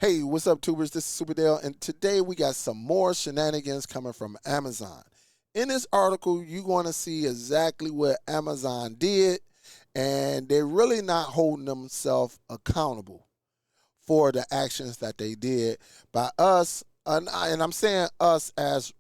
Hey, what's up, tubers? This is Superdell, and today we got some more shenanigans coming from Amazon. In this article, you're going to see exactly what Amazon did, and they're really not holding themselves accountable for the actions that they did by us, and I'm saying us as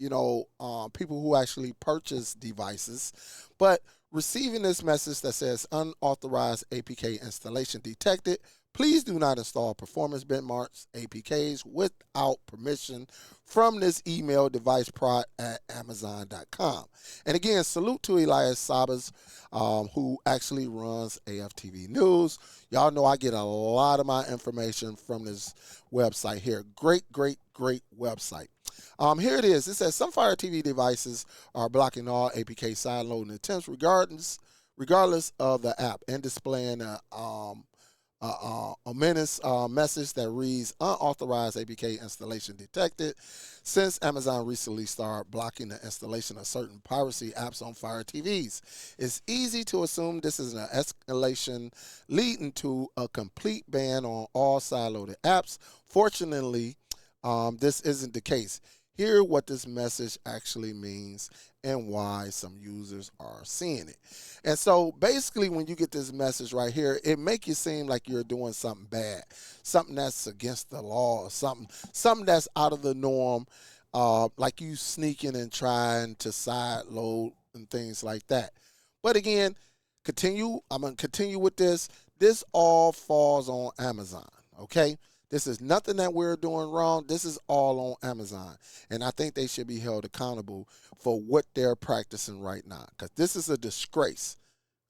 people who actually purchase devices, but receiving this message that says unauthorized APK installation detected. Please do not install performance benchmarks APKs without permission from this email deviceprod@amazon.com. And again, salute to Elias Sabas, who actually runs AFTV News. Y'all know I get a lot of my information from this website here. Great website. Here it is. It says some Fire TV devices are blocking all APK side loading attempts regardless of the app and displaying a menace message that reads unauthorized APK installation detected. Since Amazon recently started blocking the installation of certain piracy apps on Fire TVs, it's easy to assume this is an escalation leading to a complete ban on all side-loaded apps. Fortunately, this isn't the case. Hear what this message actually means and why some users are seeing it. And so basically when you get this message right here, it make you seem like you're doing something bad, something that's against the law, or something that's out of the norm, like you sneaking and trying to side load and things like that. But again, I'm going to continue with this. This all falls on Amazon, okay? This is nothing that we're doing wrong. This is all on Amazon. And I think they should be held accountable for what they're practicing right now, because this is a disgrace.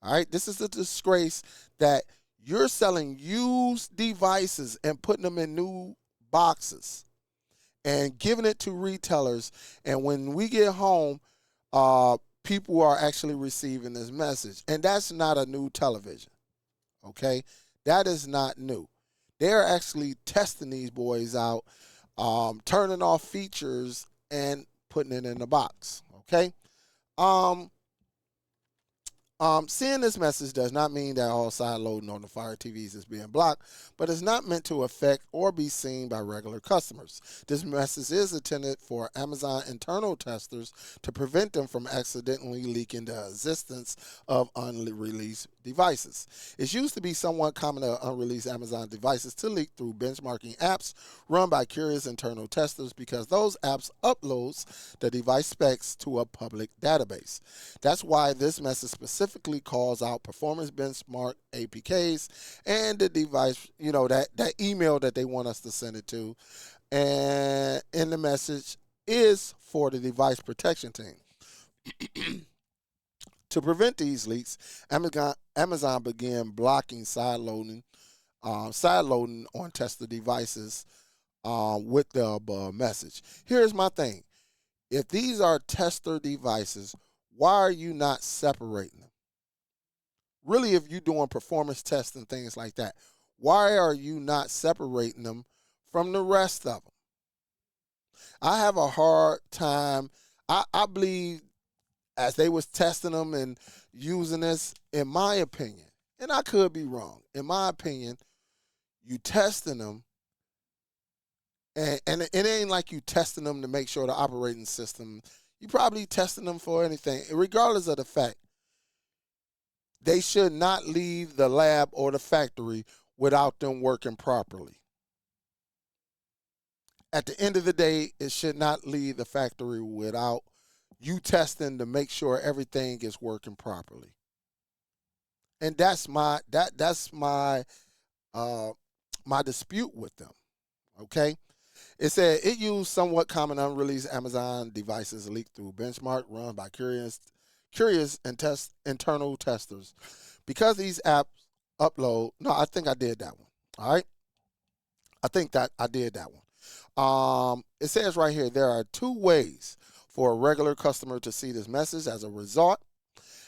All right? This is a disgrace that you're selling used devices and putting them in new boxes and giving it to retailers. And when we get home, people are actually receiving this message. And that's not a new television. Okay? That is not new. They're actually testing these boys out, turning off features and putting it in the box. Okay. Seeing this message does not mean that all side loading on the Fire TVs is being blocked, but it's not meant to affect or be seen by regular customers. This message is intended for Amazon internal testers to prevent them from accidentally leaking the existence of unreleased devices. It's used to be somewhat common to unreleased Amazon devices to leak through benchmarking apps run by curious internal testers because those apps uploads the device specs to a public database. That's why this message specifically calls out performance benchmark APKs and the device, that email that they want us to send it to. And in the message is for the device protection team. To prevent these leaks, Amazon began blocking side loading on tester devices with the above message. Here's my thing. If these are tester devices, why are you not separating them? Really, if you're doing performance tests and things like that, why are you not separating them from the rest of them? I have a hard time. I believe as they was testing them and using this, in my opinion, and I could be wrong, in my opinion, you testing them, and it ain't like you testing them to make sure the operating system, you probably testing them for anything, regardless of the fact. They should not leave the lab or the factory without them working properly. At the end of the day, it should not leave the factory without you testing to make sure everything is working properly. And that's my my dispute with them. Okay? It said it used somewhat common unreleased Amazon devices leaked through benchmark run by curious and internal testers. Because these apps upload, no, I think I did that one. All right. I think that I did that one. It says right here, there are two ways for a regular customer to see this message as a result,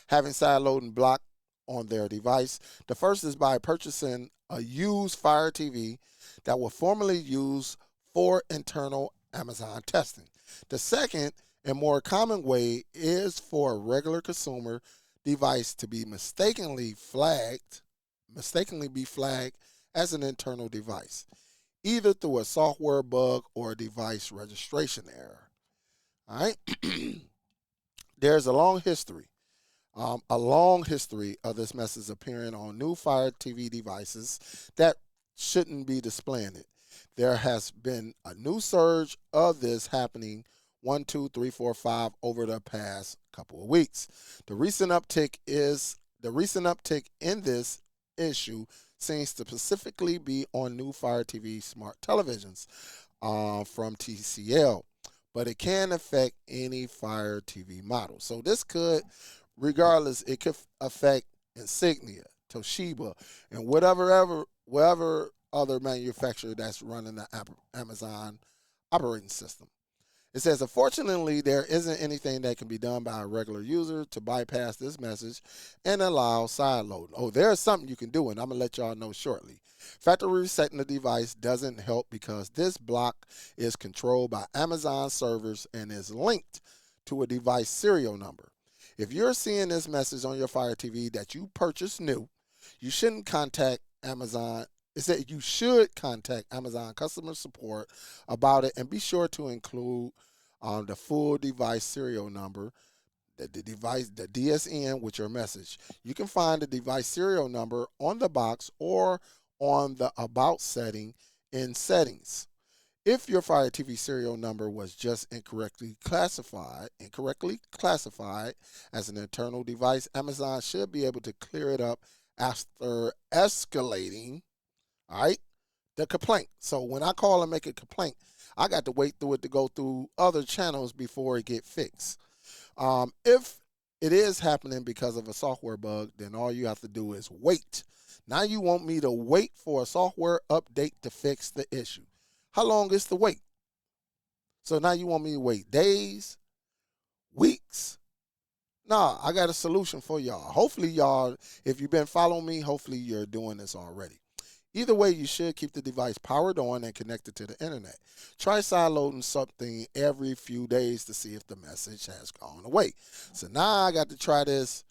having side loading blocked on their device. The first is by purchasing a used Fire TV that will formerly use for internal Amazon testing. The second and more common way is for a regular consumer device to be mistakenly be flagged as an internal device. either through a software bug or a device registration error. All right. There's a long history of this message appearing on new Fire TV devices that shouldn't be displaying it. There has been a new surge of this happening 1, 2, 3, 4, 5 over the past couple of weeks. The recent uptick in this issue seems to specifically be on new Fire TV smart televisions from TCL, but it can affect any Fire TV model. So this could, regardless, it could affect Insignia, Toshiba, and whatever other manufacturer that's running the Amazon operating system. It says, unfortunately, there isn't anything that can be done by a regular user to bypass this message and allow side loading. Oh, there's something you can do, and I'm going to let y'all know shortly. Factory resetting the device doesn't help because this block is controlled by Amazon servers and is linked to a device serial number. If you're seeing this message on your Fire TV that you purchased new, you shouldn't contact Amazon. It said you should contact Amazon customer support about it and be sure to include the full device serial number, the DSN with your message. You can find the device serial number on the box or on the About setting in Settings. If your Fire TV serial number was just incorrectly classified as an internal device, Amazon should be able to clear it up after escalating, all right, the complaint. So when I call and make a complaint, I got to wait through it to go through other channels before it get fixed. If it is happening because of a software bug, then all you have to do is wait. Now you want me to wait for a software update to fix the issue. How long is the wait? So now you want me to wait days, weeks? Nah, I got a solution for y'all. Hopefully y'all, if you've been following me, hopefully you're doing this already. Either way, you should keep the device powered on and connected to the internet. Try sideloading something every few days to see if the message has gone away. So now I got to try this.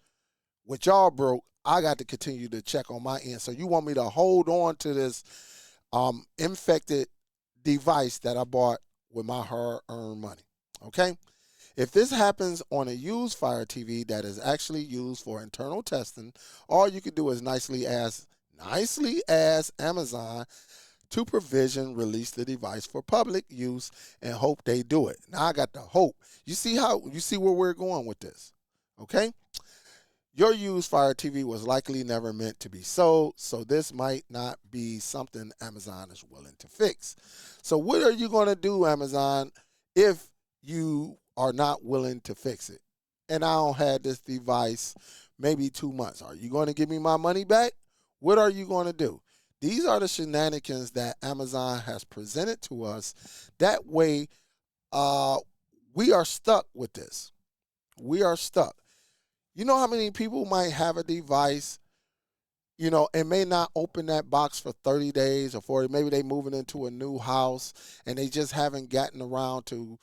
With y'all broke, I got to continue to check on my end. So you want me to hold on to this infected device that I bought with my hard-earned money. Okay? If this happens on a used Fire TV that is actually used for internal testing, all you can do is nicely ask Amazon to provision release the device for public use and hope they do it. Now I got the hope. You see where we're going with this. Okay? Your used Fire TV was likely never meant to be sold, so this might not be something Amazon is willing to fix. So what are you going to do, Amazon, if you are not willing to fix it? And I don't have this device maybe 2 months. Are you going to give me my money back? What are you going to do? These are the shenanigans that Amazon has presented to us. That way, we are stuck with this. We are stuck. You know how many people might have a device, and may not open that box for 30 days or 40. Maybe they moving into a new house and they just haven't gotten around to,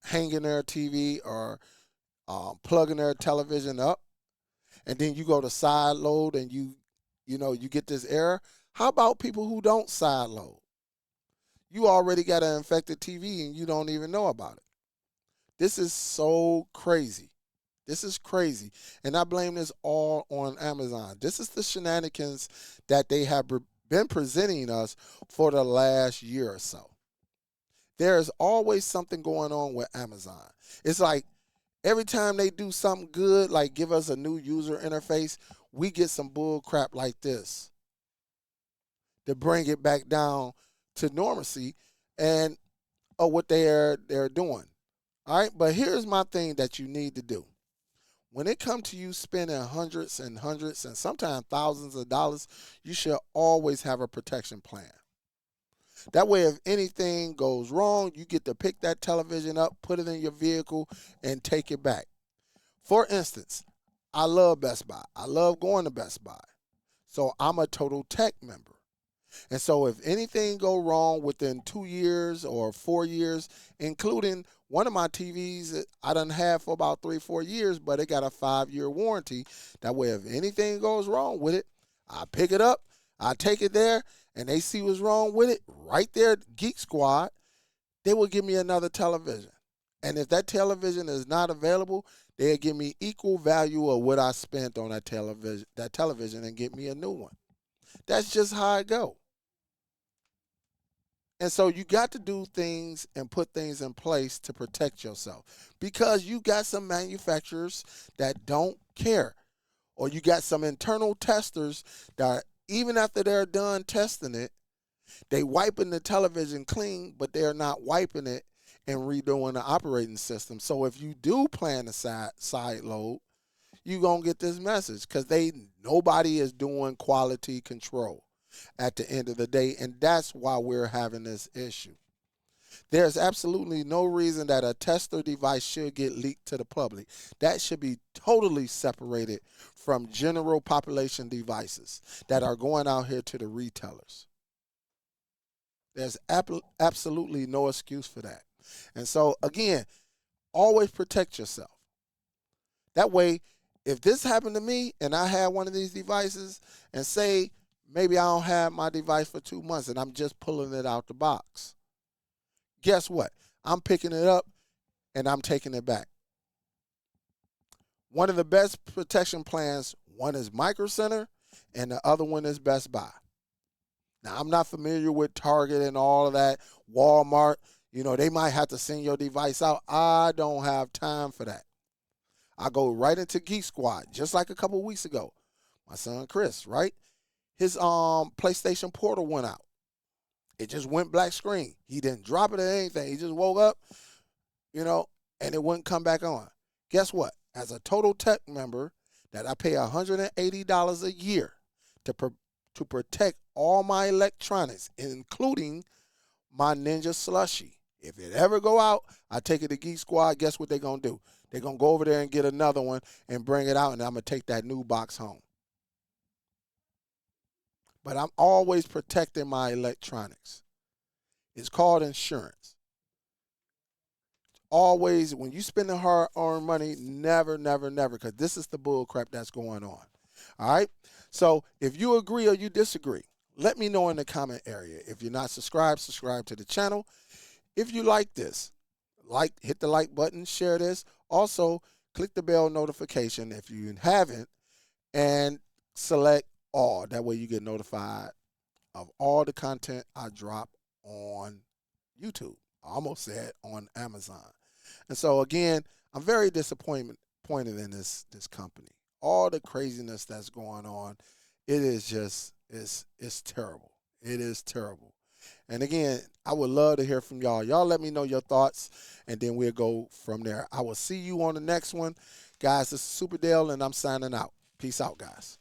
hanging their TV or plugging their television up. And then you go to side load and you get this error. How about people who don't side load? You already got an infected TV and you don't even know about it. This is so crazy. This is crazy. And I blame this all on Amazon. This is the shenanigans that they have been presenting us for the last year or so. There is always something going on with Amazon. It's like every time they do something good, like give us a new user interface, we get some bull crap like this to bring it back down to normalcy and what they're doing. All right, but here's my thing that you need to do. When it comes to you spending hundreds and hundreds and sometimes thousands of dollars, you should always have a protection plan. That way, if anything goes wrong, you get to pick that television up, put it in your vehicle, and take it back. For instance, I love Best Buy. I love going to Best Buy. So I'm a Total Tech member. And so if anything go wrong within 2 years or 4 years, including one of my TVs that I done had for about 3-4 years, but it got a 5-year warranty. That way, if anything goes wrong with it, I pick it up, I take it there and they see what's wrong with it right there, Geek Squad, they will give me another television. And if that television is not available, they'll give me equal value of what I spent on that television and get me a new one. That's just how I go. And so you got to do things and put things in place to protect yourself because you got some manufacturers that don't care, or you got some internal testers that even after they're done testing it, they wiping the television clean, but they're not wiping it and redoing the operating system. So if you do plan a side load, you gonna get this message because nobody is doing quality control at the end of the day, and that's why we're having this issue. There's absolutely no reason that a tester device should get leaked to the public. That should be totally separated from general population devices that are going out here to the retailers. There's absolutely no excuse for that. And so, again, always protect yourself. That way, if this happened to me and I had one of these devices, and say maybe I don't have my device for 2 months and I'm just pulling it out the box, guess what? I'm picking it up and I'm taking it back. One of the best protection plans, one is Micro Center and the other one is Best Buy. Now, I'm not familiar with Target and all of that, Walmart. They might have to send your device out. I don't have time for that. I go right into Geek Squad, just like a couple of weeks ago. My son Chris, right? His PlayStation Portal went out. It just went black screen. He didn't drop it or anything. He just woke up, and it wouldn't come back on. Guess what? As a Total Tech member that I pay $180 a year to protect all my electronics, including my Ninja Slushie. If it ever go out, I take it to Geek Squad. Guess what they're going to do? They're going to go over there and get another one and bring it out, and I'm going to take that new box home. But I'm always protecting my electronics. It's called insurance. Always, when you spend the hard-earned money, never, never, never, because this is the bull crap that's going on. All right? So if you agree or you disagree, let me know in the comment area. If you're not subscribed, subscribe to the channel. If you like this, hit the like button, share this. Also, click the bell notification if you haven't, and select all. That way you get notified of all the content I drop on YouTube. I almost said on Amazon. And so, again, I'm very disappointed in this company. All the craziness that's going on, it is just, it's terrible. It is terrible. And again, I would love to hear from y'all. Y'all let me know your thoughts, and then we'll go from there. I will see you on the next one. Guys, this is Superdell, and I'm signing out. Peace out, guys.